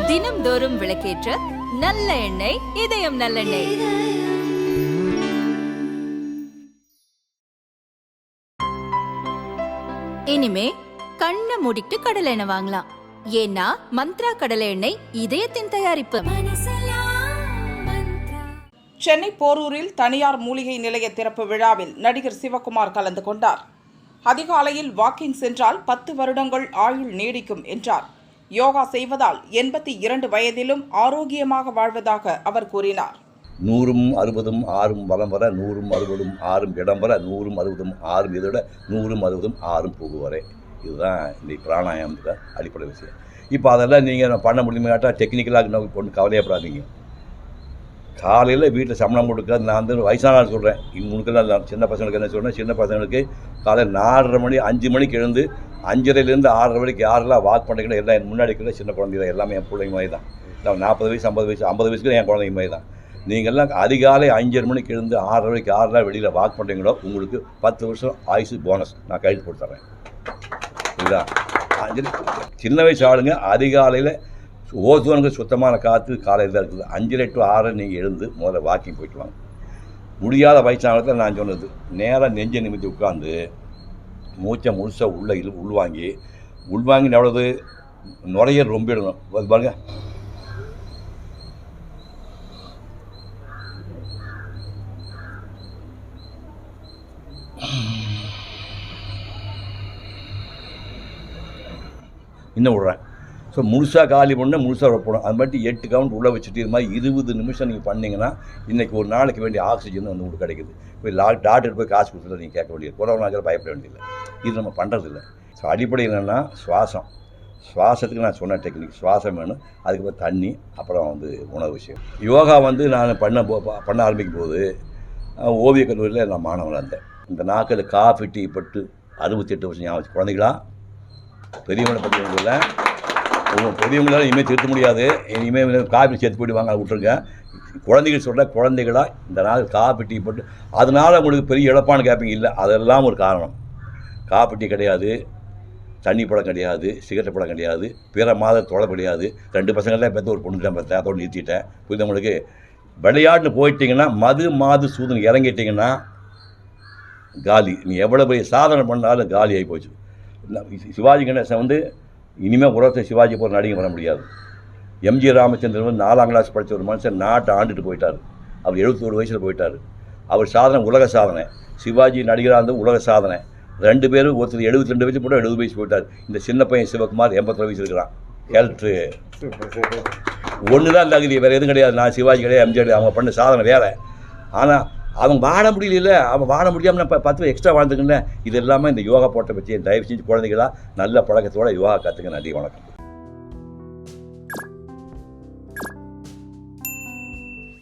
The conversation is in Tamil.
தினம்தோறும் விளக்கேற்ற நல்ல எண்ணெய், இதயம் நல்லெண்ணெய். இனிமே கண்ணை மூடிட்டு கடலை எண்ணெய் வாங்கலாம். ஏன்னா மந்த்ரா கடலை எண்ணெய் இதயத்தின் தயாரிப்பு. சென்னை போரூரில் தனியார் மூலிகை நிலைய திறப்பு விழாவில் நடிகர் சிவகுமார் கலந்து கொண்டார். அதிகாலையில் வாக்கிங் சென்றால் 10 வருடங்கள் ஆயுள் நீடிக்கும் என்றார். யோகா செய்வதால் 82 வயதிலும் ஆரோக்கியமாக வாழ்வதாக அவர் கூறினார். 100ம் 60ம் 6ம் வலம் வர 100ம் 60ம் 6ம் இடம் வர 100ம் 60ம் 6ம் இதோட 100ம் 60ம் 6ம் போகுவரை. இதுதான் இந்த பிராணாயாமத்தில் அடிப்படை விஷயம். இப்போ அதெல்லாம் நீங்கள் பண்ண முடியுமாட்டா டெக்னிக்கலாக ஒன்று கவலையப்படாதீங்க. காலையில் வீட்டில் சம்பளம் கொடுக்க நான் வந்து வயசானாலும் சொல்கிறேன். முன்னுக்கெல்லாம் சின்ன பசங்களுக்கு என்ன சொல்கிறேன், சின்ன பசங்களுக்கு காலையில் 4:30 மணி 5 மணிக்கு எழுந்து 5:30லேருந்து 6:30 வரைக்கும் யாரெல்லாம் வாக் பண்ணுறீங்களோ எல்லாம் என் முன்னாடி இருக்கிற சின்ன குழந்தைங்க எல்லாமே என் பிள்ளைங்க மாதிரி தான். 40 வயசு 50 வயசு 50 வயசுக்கு என் குழந்தைங்க மாதிரி தான். நீங்கள்லாம் அதிகாலை 5:30 மணிக்கு எழுந்து 6:30 வரைக்கும் யாரெல்லாம் வெளியில் வாக் பண்ணுறீங்களோ உங்களுக்கு 10 வருஷம் ஆயுசு போனஸ் நான் கைது கொடுத்துட்றேன். இதுதான் சின்ன வயசு ஆளுங்க அதிகாலையில் ஓசோனுக்கு சுத்தமான காற்று காலையில் தான் இருக்குது. 5:30 to 6 நீங்கள் எழுந்து முதல்ல வாக்கிங் போயிட்டு வாங்க. முடியாத வயசானத்தில் நான் சொன்னது நேராக நெஞ்சை நிமித்தி உட்காந்து மூச்சை முழுசாக உள்வாங்கி எவ்வளவு நுரைய ரொம்பிடணும். பாருங்க, இன்னும் விட்றேன். ஸோ முழுசாக காலி பண்ண முழுசாக வைப்பணும். அது மட்டும் 8 கவுண்ட் உள்ளே வச்சுட்டு இது மாதிரி 20 நிமிஷம் நீங்கள் பண்ணிங்கன்னா இன்றைக்கி ஒரு நாளைக்கு வேண்டிய ஆக்சிஜன் வந்து உங்களுக்கு கிடைக்குது. போய் டாக்டர் போய் காசு கொடுத்துட்டு நீங்கள் கேட்க வேண்டியது, கொரோனாக்கிற பயப்பட வேண்டியதில்லை. இது நம்ம பண்ணுறதில்லை. ஸோ அடிப்படை என்னென்னா சுவாசத்துக்கு நான் சொன்ன டெக்னிக் சுவாசம் வேணும், அதுக்கப்புறம் தண்ணி, அப்புறம் வந்து உணவு விஷயம். யோகா வந்து நான் பண்ண ஆரம்பிக்கும் போது ஓவியக் கல்லூரியில் நான் மாணவனாக இருந்தேன். இந்த நாக்கில் காஃபி டீ பட்டு 68 வருஷம் ஞாபகம். குழந்தைகளா பெரியவங்களை பற்றியவங்கள பெரியவங்களால் இனிமேல் திருத்த முடியாது. இனிமேல் காஃபி சேர்த்து போய்ட்டு வாங்க விட்டுருங்க. குழந்தைகள் சொல்கிற குழந்தைகளா இந்த நாள் காஃபி டீ போட்டு அதனால் உங்களுக்கு பெரிய இழப்பான்னு கேட்பீங்க. இல்லை, அதெல்லாம் ஒரு காரணம். காஃபி டீ கிடையாது, தண்ணி பழம் கிடையாது, சிகரெட் பழம் கிடையாது, பிற மாத தொலை கிடையாது. 2 பசங்கள்லாம் பார்த்து ஒரு பொண்ணு தான் பார்த்தேன், அதோடு நிறுத்திட்டேன். புரியுது? விளையாட்டுன்னு போயிட்டீங்கன்னா மாது சூதுன்னு இறங்கிட்டிங்கன்னா காலி. நீ எவ்வளோ பெரிய சாதனை பண்ணாலும் காலி ஆகி போச்சு. சிவாஜி கணேசன் வந்து இனிமேல் உலகத்தை சிவாஜி போகிற நடிகை வர முடியாது. எம்ஜி ராமச்சந்திரன் வந்து 4ஆம் கிளாஸ் படித்த ஒரு மனுஷன் நாட்டை ஆண்டுட்டு போயிட்டார். அவர் 71 வயசில் போயிட்டார். அவர் சாதனை உலக சாதனை. சிவாஜி நடிகராக இருந்து உலக சாதனை. 2 பேரும் ஒருத்தர் 72 வயசு போட்டு 70 வயசு போயிட்டார். இந்த சின்ன பையன் சிவகுமார் 82 வயசு இருக்கிறான். ஹெல்த்து ஒன்று தான் தகுதி, வேறு எதுவும் கிடையாது. நான் சிவாஜி கிடையாது, எம்ஜி கிடையாது. அவங்க பண்ண சாதனை வேறு. ஆனால் அவங்க வாழ முடியல. அவன் வாழ முடியாமல் நான் 10 எக்ஸ்ட்ரா வாழ்ந்துக்கிட்டேன். இது எல்லாமே இந்த யோகா போட்ட பற்றி தயவு செஞ்சு குழந்தைகளாக நல்ல பழக்கத்தோடு யோகா கற்றுக்க. நன்றி, வணக்கம்.